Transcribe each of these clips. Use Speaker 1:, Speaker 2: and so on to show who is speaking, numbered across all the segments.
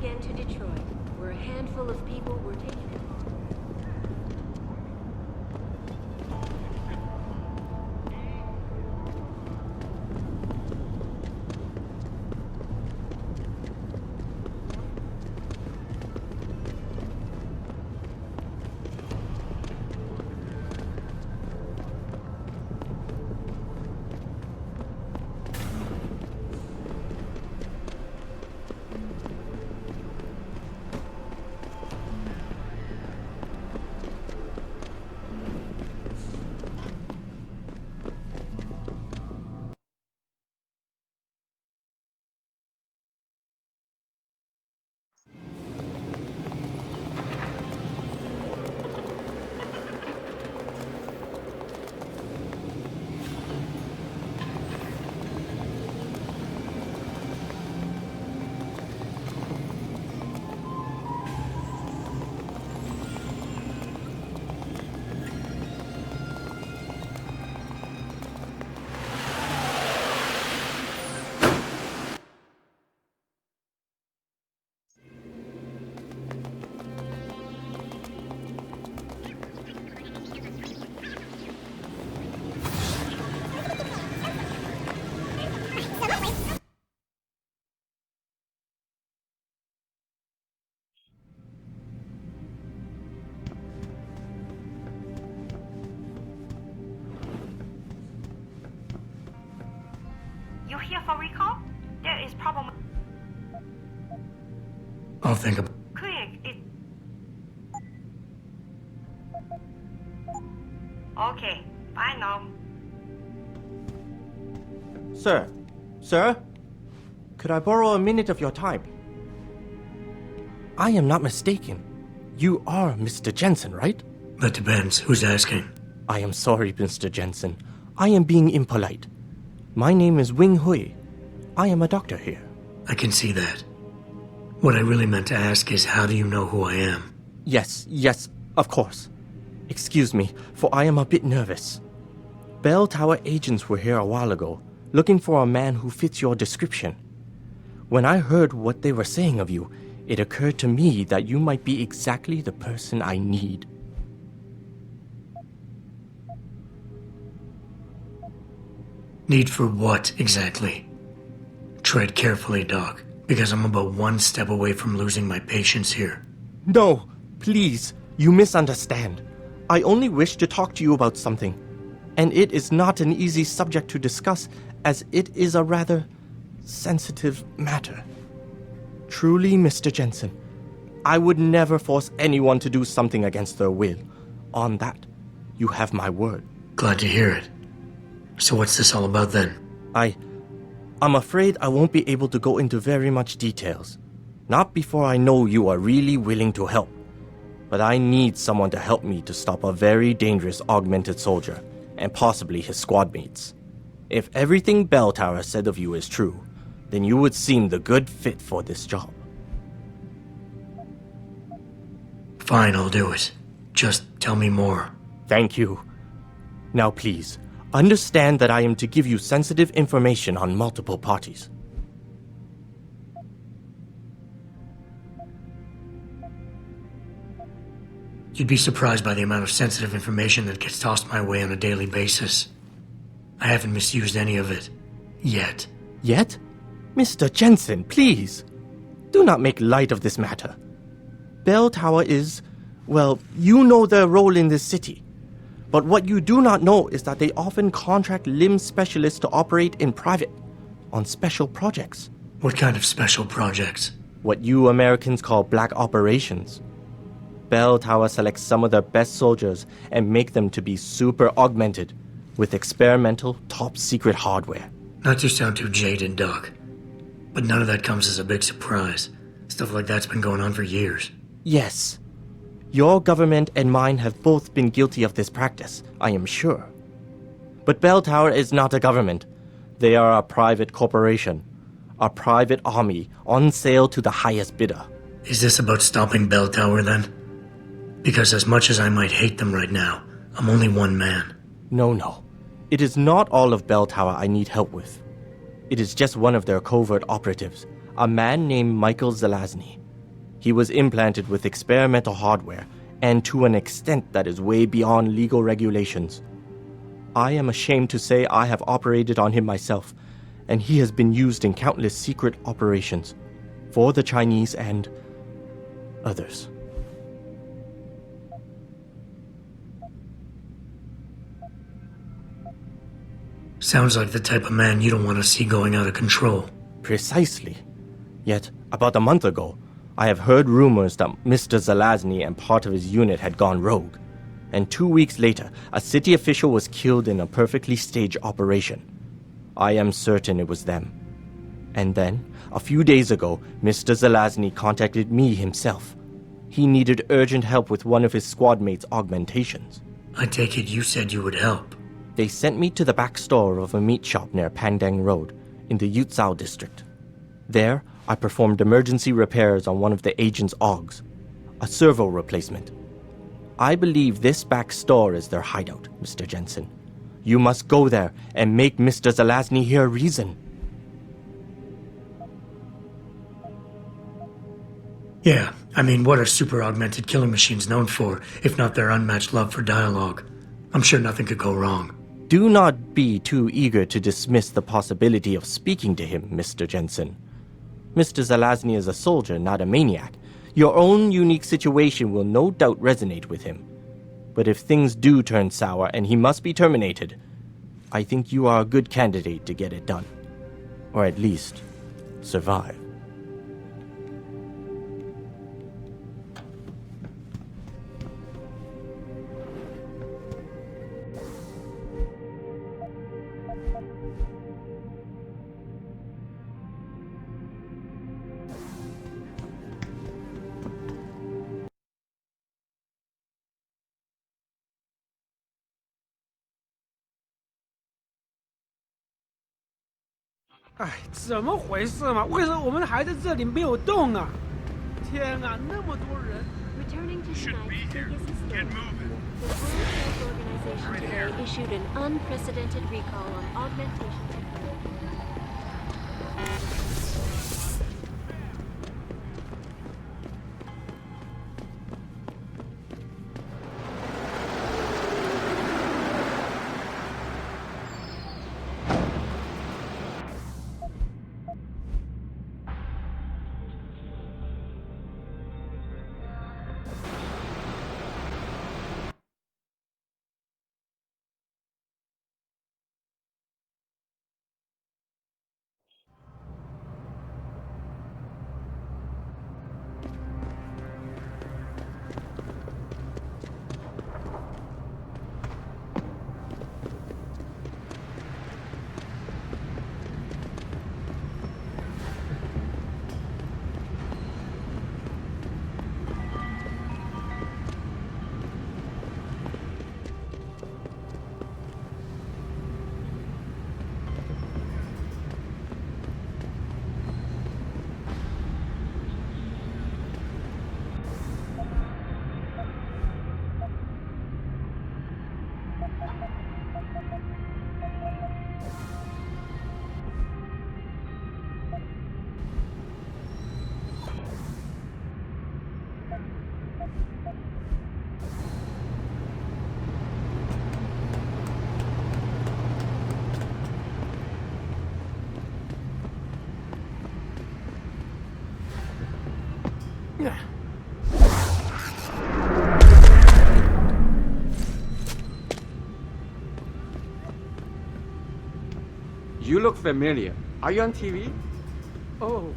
Speaker 1: again to Detroit, where a handful of people were taken.
Speaker 2: You here for recall? There is problem.
Speaker 3: I'll think of...
Speaker 2: Quick, Okay, bye now.
Speaker 4: Sir? Sir? Could I borrow a minute of your time? I am not mistaken. You are Mr. Jensen, right?
Speaker 3: That depends. Who's asking?
Speaker 4: I am sorry, Mr. Jensen. I am being impolite. My name is Wing Hui. I am a doctor here.
Speaker 3: I can see that. What I really meant to ask is, how do you know who I am?
Speaker 4: Yes, of course. Excuse me, for I am a bit nervous. Bell Tower agents were here a while ago, looking for a man who fits your description. When I heard what they were saying of you, it occurred to me that you might be exactly the person I need.
Speaker 3: Need for what, exactly? Tread carefully, Doc, because I'm about one step away from losing my patience here.
Speaker 4: No, please, you misunderstand. I only wish to talk to you about something, and it is not an easy subject to discuss, as it is a rather sensitive matter. Truly, Mr. Jensen, I would never force anyone to do something against their will. On that, you have my word.
Speaker 3: Glad to hear it. So what's this all about then?
Speaker 4: I'm afraid I won't be able to go into very much details. Not before I know you are really willing to help. But I need someone to help me to stop a very dangerous augmented soldier, and possibly his squad mates. If everything Bell Tower said of you is true, then you would seem the good fit for this job.
Speaker 3: Fine, I'll do it. Just tell me more.
Speaker 4: Thank you. Now please, understand that I am to give you sensitive information on multiple parties.
Speaker 3: You'd be surprised by the amount of sensitive information that gets tossed my way on a daily basis. I haven't misused any of it. Yet.
Speaker 4: Yet? Mr. Jensen, please. Do not make light of this matter. Bell Tower is, well, you know their role in this city. But what you do not know is that they often contract limb specialists to operate in private, on special projects.
Speaker 3: What kind of special projects?
Speaker 4: What you Americans call black operations. Bell Tower selects some of their best soldiers and make them to be super augmented with experimental, top-secret hardware.
Speaker 3: Not to sound too jaded, Doc, but none of that comes as a big surprise. Stuff like that's been going on for years.
Speaker 4: Yes. Your government and mine have both been guilty of this practice, I am sure. But Bell Tower is not a government. They are a private corporation. A private army on sale to the highest bidder.
Speaker 3: Is this about stopping Bell Tower, then? Because as much as I might hate them right now, I'm only one man.
Speaker 4: No. It is not all of Bell Tower I need help with. It is just one of their covert operatives, a man named Michael Zelazny. He was implanted with experimental hardware, and to an extent that is way beyond legal regulations. I am ashamed to say I have operated on him myself, and he has been used in countless secret operations for the Chinese and others.
Speaker 3: Sounds like the type of man you don't want to see going out of control.
Speaker 4: Precisely. Yet, about a month ago, I have heard rumors that Mr. Zelazny and part of his unit had gone rogue. And 2 weeks later, a city official was killed in a perfectly staged operation. I am certain it was them. And then, a few days ago, Mr. Zelazny contacted me himself. He needed urgent help with one of his squad mates' augmentations.
Speaker 3: I take it you said you would help.
Speaker 4: They sent me to the back store of a meat shop near Pandang Road, in the Yutzao district. There, I performed emergency repairs on one of the agent's augs, a servo replacement. I believe this back store is their hideout, Mr. Jensen. You must go there and make Mr. Zelazny hear reason.
Speaker 3: Yeah, I mean, what are super augmented killing machines known for, if not their unmatched love for dialogue? I'm sure nothing could go wrong.
Speaker 4: Do not be too eager to dismiss the possibility of speaking to him, Mr. Jensen. Mr. Zelazny is a soldier, not a maniac. Your own unique situation will no doubt resonate with him. But if things do turn sour and he must be terminated, I think you are a good candidate to get it done. Or at least, survive.
Speaker 5: 哎，怎么回事嘛？为什么我们还在这里没有动啊？天啊，那么多人！
Speaker 1: Returning to tonight's biggest story. The World Health Organization today issued an unprecedented recall on augmentation technology.
Speaker 6: You look familiar. Are you on TV?
Speaker 5: Oh,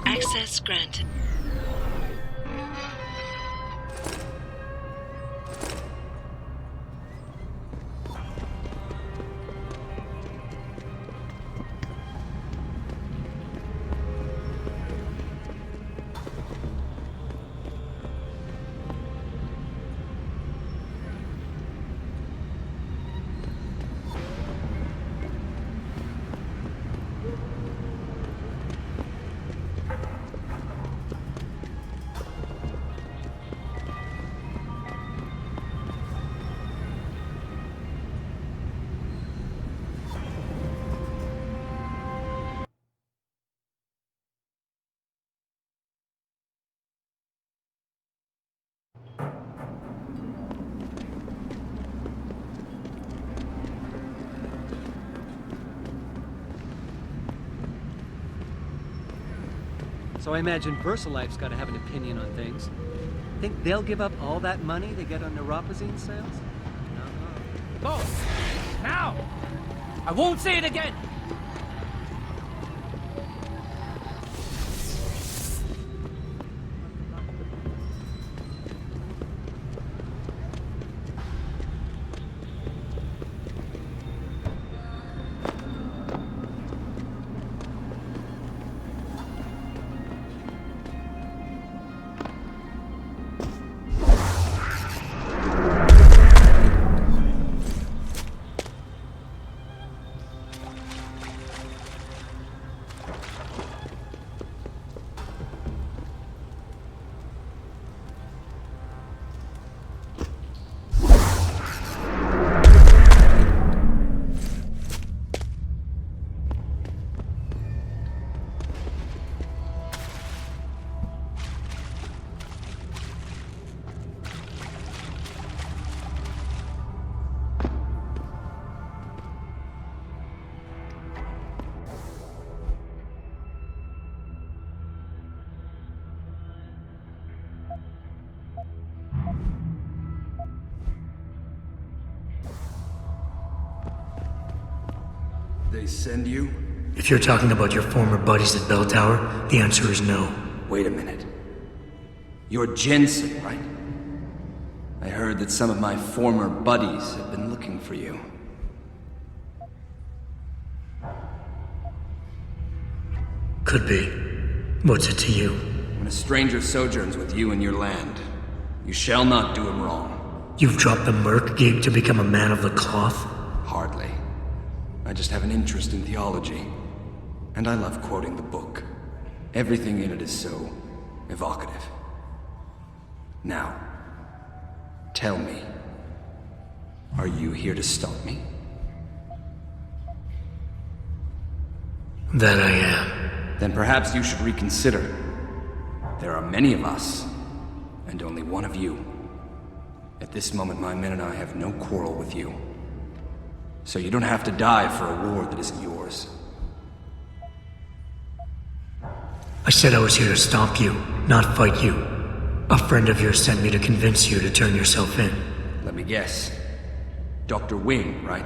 Speaker 1: Access granted.
Speaker 7: so I imagine VersaLife's got to have an opinion on things. Think they'll give up all that money they get on neuropozyne sales? No.
Speaker 5: Go! Now! I won't say it again!
Speaker 8: They send you?
Speaker 3: If you're talking about your former buddies at Bell Tower, the answer is no.
Speaker 8: Wait a minute. You're Jensen, right? I heard that some of my former buddies have been looking for you.
Speaker 3: Could be. What's it to you?
Speaker 8: When a stranger sojourns with you in your land, you shall not do him wrong.
Speaker 3: You've dropped the merc gig to become a man of the cloth?
Speaker 8: Hardly. I just have an interest in theology. And I love quoting the book. Everything in it is so evocative. Now, tell me, are you here to stop me?
Speaker 3: That I am.
Speaker 8: Then perhaps you should reconsider. There are many of us, and only one of you. At this moment, my men and I have no quarrel with you. So you don't have to die for a war that isn't yours.
Speaker 3: I said I was here to stop you, not fight you. A friend of yours sent me to convince you to turn yourself in.
Speaker 8: Let me guess. Dr. Wing, right?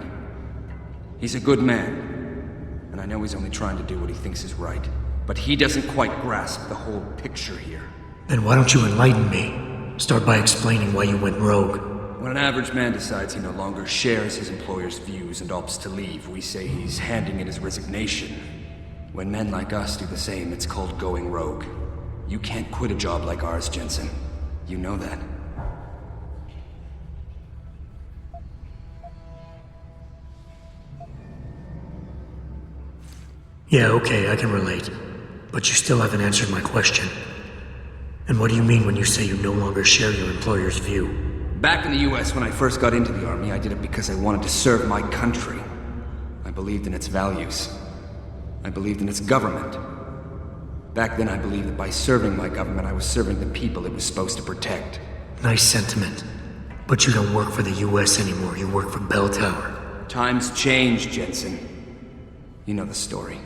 Speaker 8: He's a good man. And I know he's only trying to do what he thinks is right. But he doesn't quite grasp the whole picture here.
Speaker 3: Then why don't you enlighten me? Start by explaining why you went rogue.
Speaker 8: When an average man decides he no longer shares his employer's views and opts to leave, we say he's handing in his resignation. When men like us do the same, it's called going rogue. You can't quit a job like ours, Jensen. You know that.
Speaker 3: Yeah, okay, I can relate. But you still haven't answered my question. And what do you mean when you say you no longer share your employer's view?
Speaker 8: Back in the US, when I first got into the Army, I did it because I wanted to serve my country. I believed in its values. I believed in its government. Back then, I believed that by serving my government, I was serving the people it was supposed to protect.
Speaker 3: Nice sentiment. But you don't work for the US anymore, you work for Bell Tower.
Speaker 8: Times change, Jensen. You know the story.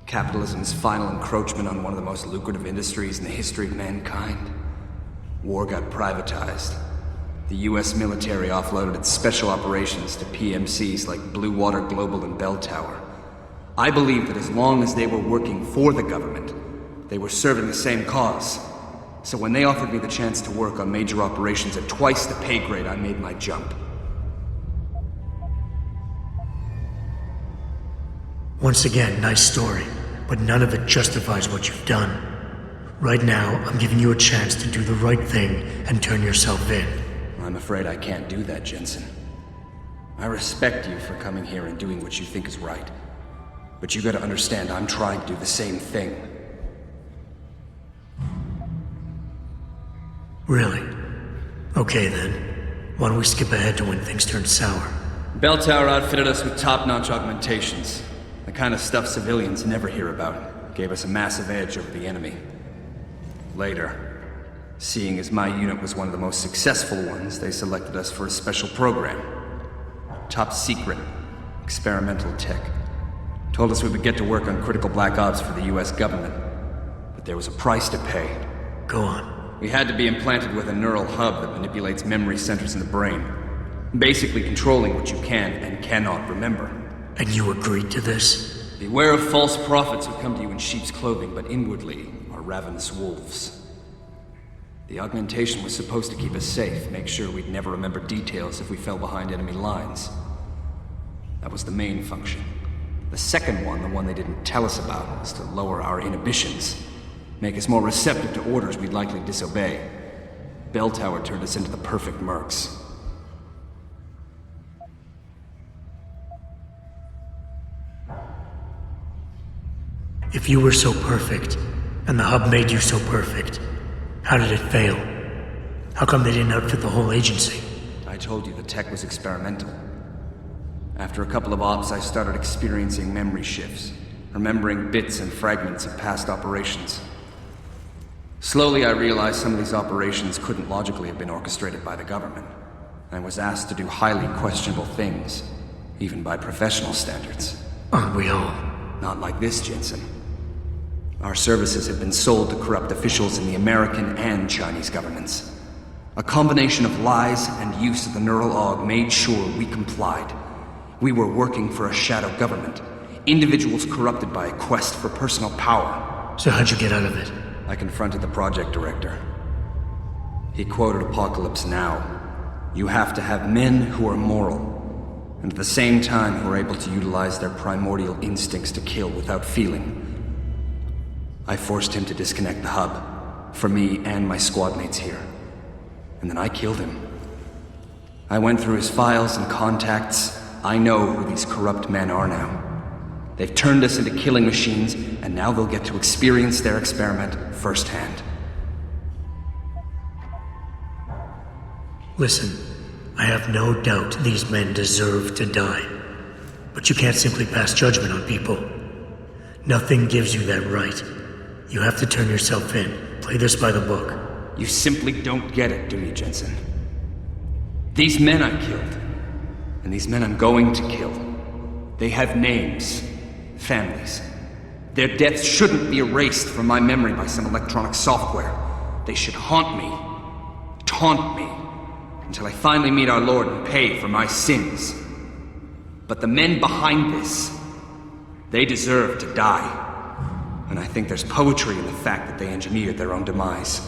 Speaker 8: Capitalism's final encroachment on one of the most lucrative industries in the history of mankind. War got privatized. The US military offloaded its special operations to PMCs like Blue Water Global and Bell Tower. I believed that as long as they were working for the government, they were serving the same cause. So when they offered me the chance to work on major operations at twice the pay grade, I made my jump.
Speaker 3: Once again, nice story, but none of it justifies what you've done. Right now, I'm giving you a chance to do the right thing and turn yourself in.
Speaker 8: I'm afraid I can't do that, Jensen. I respect you for coming here and doing what you think is right. But you gotta understand, I'm trying to do the same thing.
Speaker 3: Really? Okay then. Why don't we skip ahead to when things turn sour?
Speaker 8: Bell Tower outfitted us with top-notch augmentations. The kind of stuff civilians never hear about. Gave us a massive edge over the enemy. Later, seeing as my unit was one of the most successful ones, they selected us for a special program. Top secret. Experimental tech. Told us we would get to work on critical black ops for the US government. But But there was a price to pay.
Speaker 3: Go on.
Speaker 8: We had to be implanted with a neural hub that manipulates memory centers in the brain, basically controlling what you can and cannot remember.
Speaker 3: And you agreed to this?
Speaker 8: Beware of false prophets who come to you in sheep's clothing, but inwardly are ravenous wolves. The augmentation was supposed to keep us safe, make sure we'd never remember details if we fell behind enemy lines. That was the main function. The second one, the one they didn't tell us about, was to lower our inhibitions, make us more receptive to orders we'd likely disobey. Bell Tower turned us into the perfect mercs.
Speaker 3: If you were so perfect, and the hub made you so perfect, how did it fail? How come they didn't outfit the whole agency?
Speaker 8: I told you the tech was experimental. After a couple of ops, I started experiencing memory shifts, remembering bits and fragments of past operations. Slowly, I realized some of these operations couldn't logically have been orchestrated by the government, and was asked to do highly questionable things, even by professional standards.
Speaker 3: Aren't we all?
Speaker 8: Not like this, Jensen. Our services have been sold to corrupt officials in the American and Chinese governments. A combination of lies and use of the neural aug made sure we complied. We were working for a shadow government, individuals corrupted by a quest for personal power.
Speaker 3: So how'd you get out of it?
Speaker 8: I confronted the project director. He quoted Apocalypse Now. You have to have men who are moral, and at the same time who are able to utilize their primordial instincts to kill without feeling. I forced him to disconnect the hub, for me and my squad mates here. And then I killed him. I went through his files and contacts. I know who these corrupt men are now. They've turned us into killing machines, and now they'll get to experience their experiment firsthand.
Speaker 3: Listen, I have no doubt these men deserve to die. But you can't simply pass judgment on people. Nothing gives you that right. You have to turn yourself in. Play this by the book.
Speaker 8: You simply don't get it, do you, Jensen? These men I killed, and these men I'm going to kill, they have names, families. Their deaths shouldn't be erased from my memory by some electronic software. They should haunt me, taunt me, until I finally meet our Lord and pay for my sins. But the men behind this, they deserve to die. And I think there's poetry in the fact that they engineered their own demise.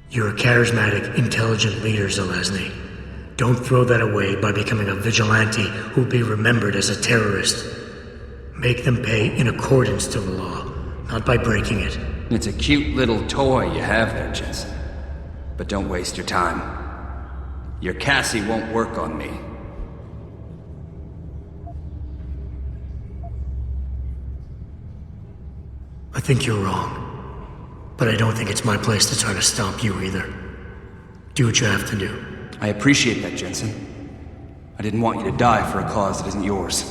Speaker 3: You're a charismatic, intelligent leader, Zelazny. Don't throw that away by becoming a vigilante who'll be remembered as a terrorist. Make them pay in accordance to the law, not by breaking it.
Speaker 8: It's a cute little toy you have there, Jensen. But don't waste your time. Your Cassie won't work on me.
Speaker 3: I think you're wrong. But I don't think it's my place to try to stop you either. Do what you have to do.
Speaker 8: I appreciate that, Jensen. I didn't want you to die for a cause that isn't yours.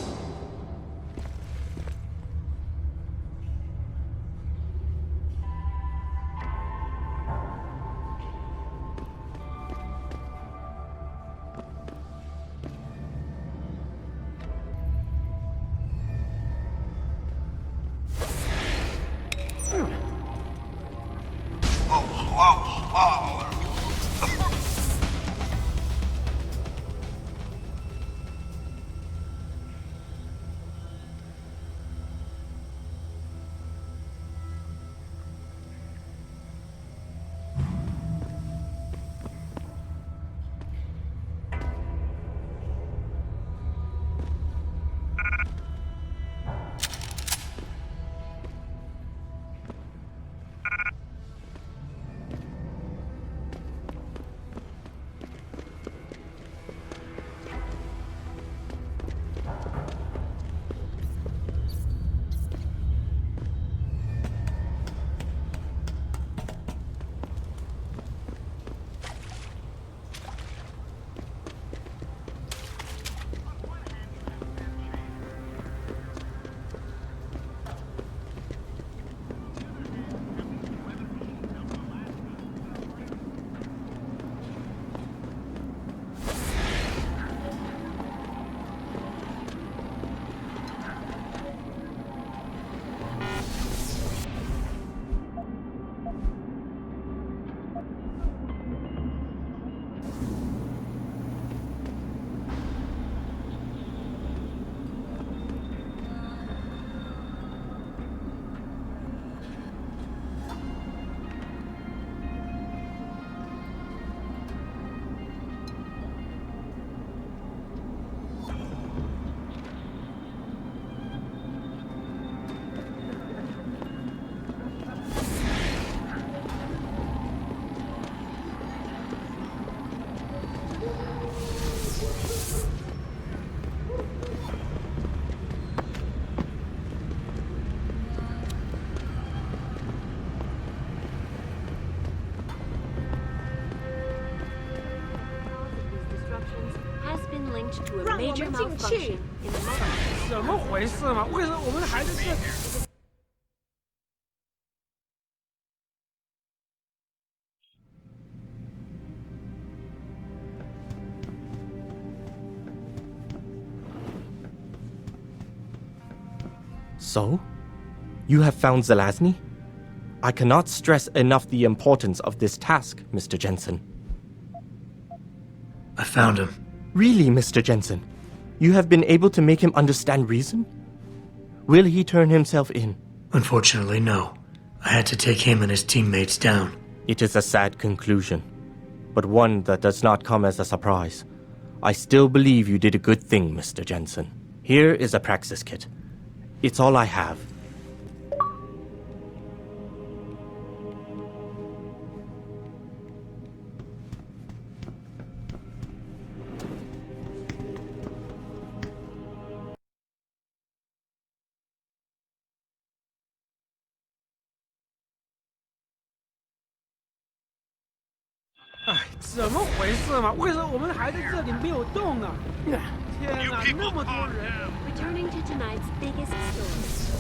Speaker 1: damage to a major malfunction in the multiverse.
Speaker 5: 怎么回事嘛？为什么我们的孩子这？
Speaker 4: So? You have found Zelazny? I cannot stress enough the importance of this task, Mr. Jensen.
Speaker 3: I found him.
Speaker 4: Really, Mr. Jensen? You have been able to make him understand reason? Will he turn himself in?
Speaker 3: Unfortunately, no. I had to take him and his teammates down.
Speaker 4: It is a sad conclusion, but one that does not come as a surprise. I still believe you did a good thing, Mr. Jensen. Here is a praxis kit. It's all I have.
Speaker 5: 哎，怎么回事嘛？为什么我们的孩子这里没有动啊？天哪，那么多人！
Speaker 1: Returning to tonight's biggest story.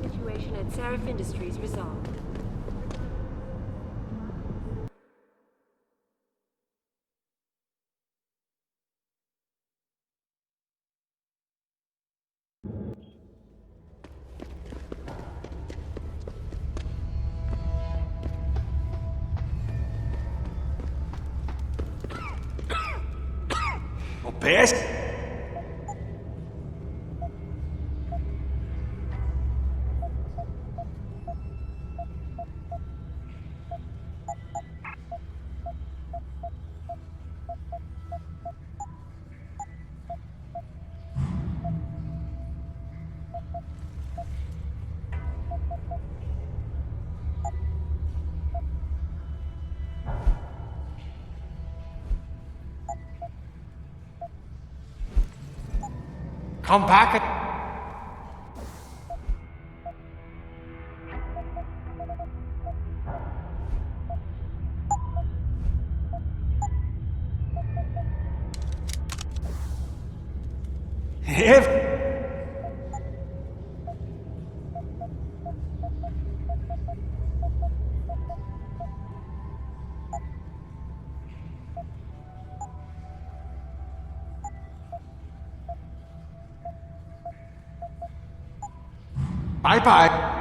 Speaker 1: Situation at Sarif Industries resolved.
Speaker 8: Best? Come back. If. Bye-bye.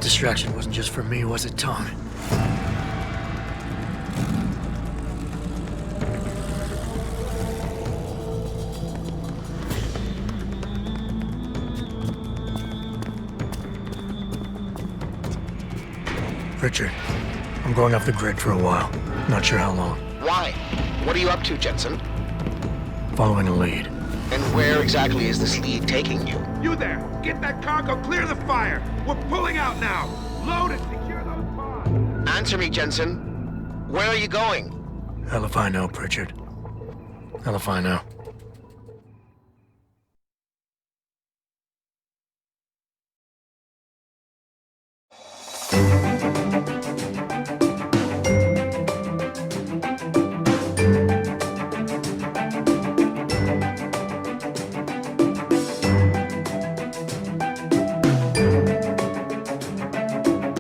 Speaker 3: distraction wasn't just for me, was it, Tom? Richard, I'm going off the grid for a while. Not sure how long.
Speaker 9: Why? What are you up to, Jensen?
Speaker 3: Following a lead.
Speaker 9: And where exactly is this lead taking you?
Speaker 10: You there! Get that cargo, clear the fire! We're pulling out now! Load and secure those pods!
Speaker 9: Answer me, Jensen. Where are you going?
Speaker 3: Hell if I know, Pritchard. Hell if I know.